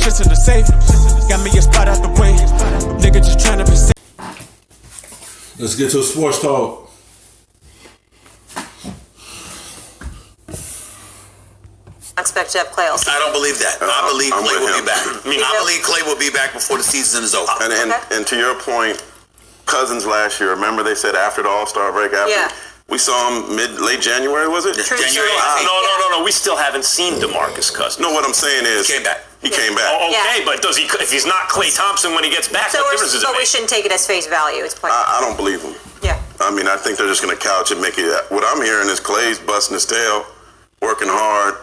shit's in the safe. Got me a spot out the way. Nigga just tryna be safe. Let's get to a sports talk. Expect to have Clay also. I don't believe that. I believe Clay will be back. I believe Clay will be back before the season is over. And to your point, Cousins last year, remember they said after the All-Star break, we saw him late January, was it? January. No. We still haven't seen DeMarcus Cousins. No, what I'm saying is he came back. He came back. Oh, okay, but does he? If he's not Klay Thompson when he gets back, what difference does it make? But we shouldn't take it as face value. It's I don't believe him. Yeah. I mean, I think they're just going to couch it, make it. What I'm hearing is Klay's busting his tail, working hard,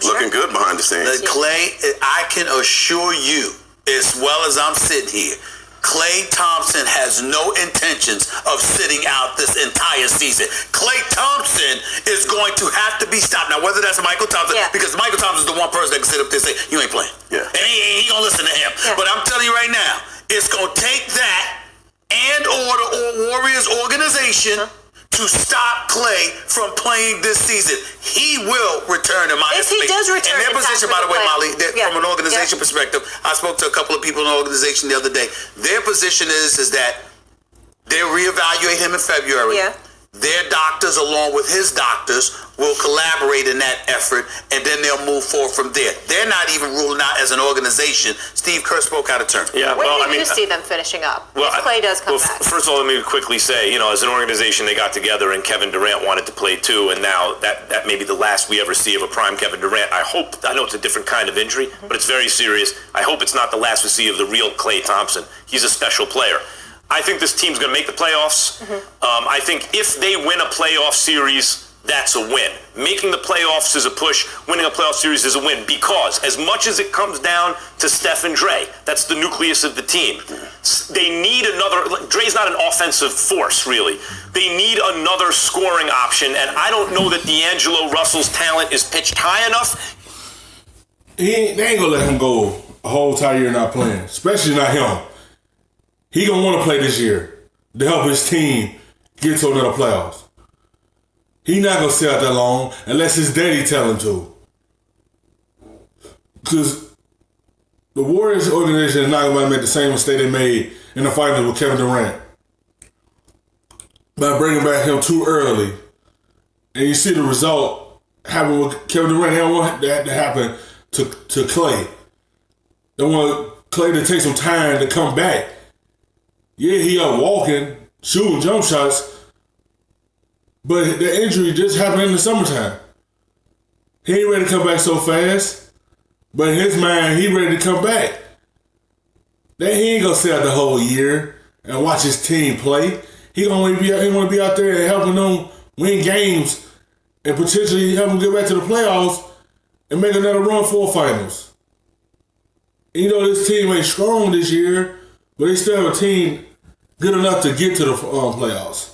looking good behind the scenes. Clay, I can assure you, as well as I'm sitting here, Klay Thompson has no intentions of sitting out this entire season. Klay Thompson is going to have to be stopped. Now, whether that's Michael Thompson, because Michael Thompson is the one person that can sit up there and say, you ain't playing. Yeah. And he gonna listen to him. Yeah. But I'm telling you right now, it's gonna take that and or the Warriors organization to stop Klay from playing this season. He will return in my estimation. If he does return, and their position, by the way, Molly, from an organization Yeah. perspective, I spoke to a couple of people in the organization the other day. Their position is that they'll reevaluate him in February. Yeah. Their doctors, along with his doctors, will collaborate in that effort, and then they'll move forward from there. They're not even ruling out as an organization. Steve Kerr spoke out of turn. Yeah, When do you see them finishing up? If Klay does come back. First of all, let me quickly say, as an organization, they got together and Kevin Durant wanted to play too, and now that may be the last we ever see of a prime Kevin Durant. I know it's a different kind of injury, but it's very serious. I hope it's not the last we see of the real Klay Thompson. He's a special player. I think this team's going to make the playoffs. I think if they win a playoff series, that's a win. Making the playoffs is a push. Winning a playoff series is a win because as much as it comes down to Steph and Dre, that's the nucleus of the team. They need another. Dre's not an offensive force, really. They need another scoring option, and I don't know that D'Angelo Russell's talent is pitched high enough. They ain't going to let him go a whole entire year not playing, especially not him. He gonna want to play this year to help his team get to another playoffs. He not gonna stay out that long unless his daddy tell him to. Because the Warriors organization is not gonna make the same mistake they made in the finals with Kevin Durant by bringing back him too early. And you see the result happen with Kevin Durant. They don't want that to happen to Klay. They want Klay to take some time to come back. Yeah, he up walking, shooting jump shots, but the injury just happened in the summertime. He ain't ready to come back so fast, but in his mind, he ready to come back. Then he ain't gonna stay out the whole year and watch his team play. He want to be out there and helping them win games and potentially help them get back to the playoffs and make another run for finals. And this team ain't strong this year, but they still have a team good enough to get to the playoffs.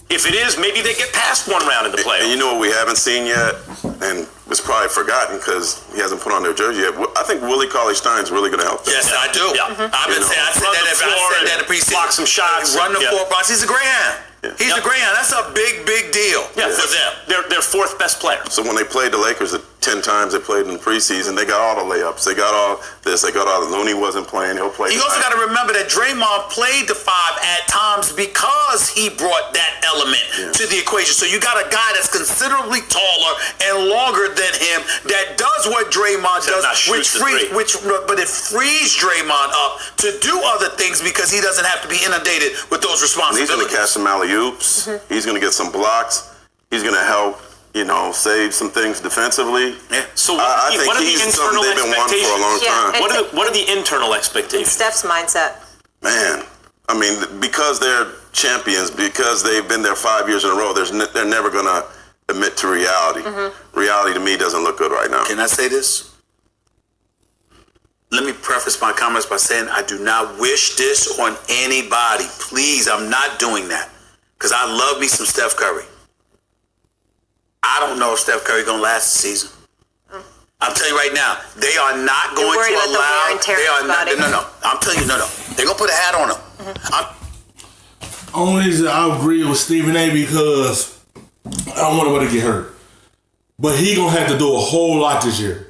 If it is, maybe they get past one round in the playoffs. And you know what we haven't seen yet, and was probably forgotten because he hasn't put on their jersey yet. I think Willie Cauley-Stein's really going to help them. Yes, I do. Yeah. I said that in the preseason. Block some shots. Run the floor, box. He's a Greyhound. Yeah. He's a Greyhound. That's a big deal for them. They're fourth best player. So when they played the Lakers 10 times they played in the preseason, they got all the layups. They got all this. They got all the Looney wasn't playing. He'll play. You also got to remember that Draymond played the 5 at times because he brought that element to the equation. So you got a guy that's considerably taller and longer than him that does what Draymond does, but it frees Draymond up to do other things because he doesn't have to be inundated with those responsibilities. And he's going to catch some alley-oops. He's going to get some blocks. He's going to help, save some things defensively. Yeah. So I think he's something they've been wanting for a long time. What are the internal expectations? Steph's mindset. Man, I mean, because they're champions, because they've been there 5 years in a row, they're never going to admit to reality. Reality to me doesn't look good right now. Can I say this? Let me preface my comments by saying I do not wish this on anybody. Please, I'm not doing that. Because I love me some Steph Curry. I don't know if Steph Curry going to last the season. I'm telling you right now, they are not going to allow. They are not. No. I'm telling you, no. They're going to put a hat on him. Only reason I agree with Stephen A because I don't want him to get hurt. But he gonna have to do a whole lot this year.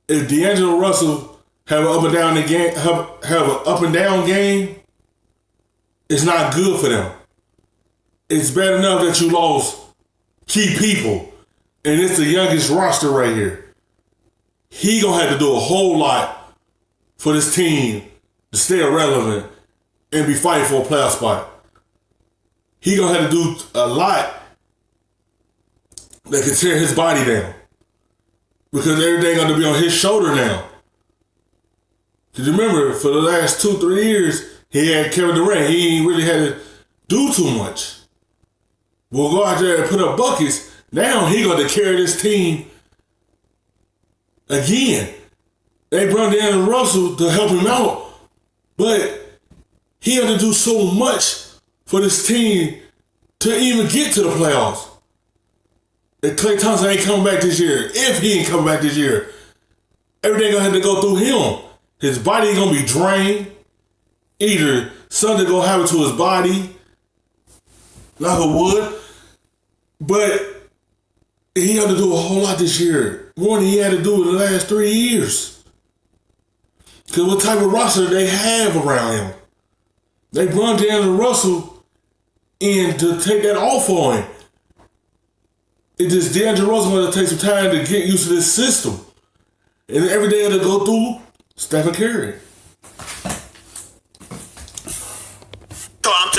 If D'Angelo Russell have an up and down game, have an up and down game, it's not good for them. It's bad enough that you lost key people, and it's the youngest roster right here. He gonna have to do a whole lot for this team to stay relevant and be fighting for a playoff spot. He gonna have to do a lot that can tear his body down, because everything gonna be on his shoulder now. Cause remember, for the last 2-3 years, he had Kevin Durant. He ain't really had to do too much. We'll go out there and put up buckets. Now he gonna carry this team again. They brought in Russell to help him out, but he had to do so much for this team to even get to the playoffs. If Klay Thompson ain't coming back this year, if he ain't coming back this year, everything gonna have to go through him. His body gonna be drained. Either something gonna happen to his body, like a wood, but he had to do a whole lot this year. More than he had to do in the last 3 years. Because what type of roster they have around him? They brought D'Angelo Russell in to take that off on him. It just D'Angelo Russell going to take some time to get used to this system. And every day to go through Steph Curry.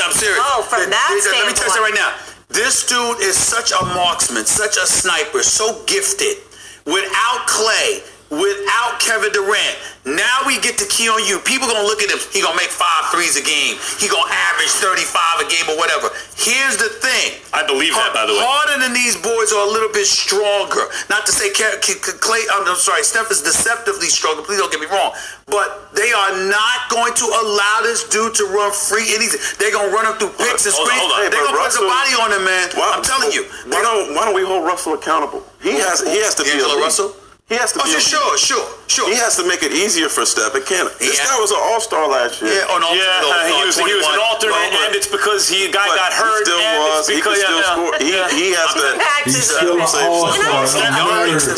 I'm serious. Oh, from that Let me tell you standpoint. right now. This dude is such a marksman, such a sniper, so gifted. Without Klay, without Kevin Durant, now we get to key on you. People gonna look at him. He gonna make 5 threes a game. He gonna average 35 a game or whatever. Here's the thing. I believe that, by the way. Harden and these boys are a little bit stronger. Not to say Klay. I'm sorry, Steph is deceptively stronger. Please don't get me wrong. But they are not going to allow this dude to run free and easy. They're gonna run him through picks and screens. Hold on. They're gonna put the body on him, man. I'm telling you. Why don't we hold Russell accountable? He has to be D'Angelo Russell. He has to be. Sure. He has to make it easier for Steph. It can't. This Yeah. guy was an all-star last year. Yeah, He was an alternate, and it's because a guy got hurt. He still was. He could still score. He has to. He's still an all-star.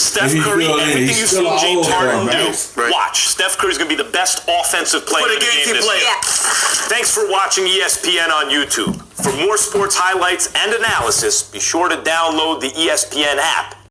Steph Curry, everything you've seen James Harden do. Right. Watch. Steph Curry's going to be the best offensive player in the game this year. Thanks for watching ESPN on YouTube. For more sports highlights and analysis, be sure to download the ESPN app.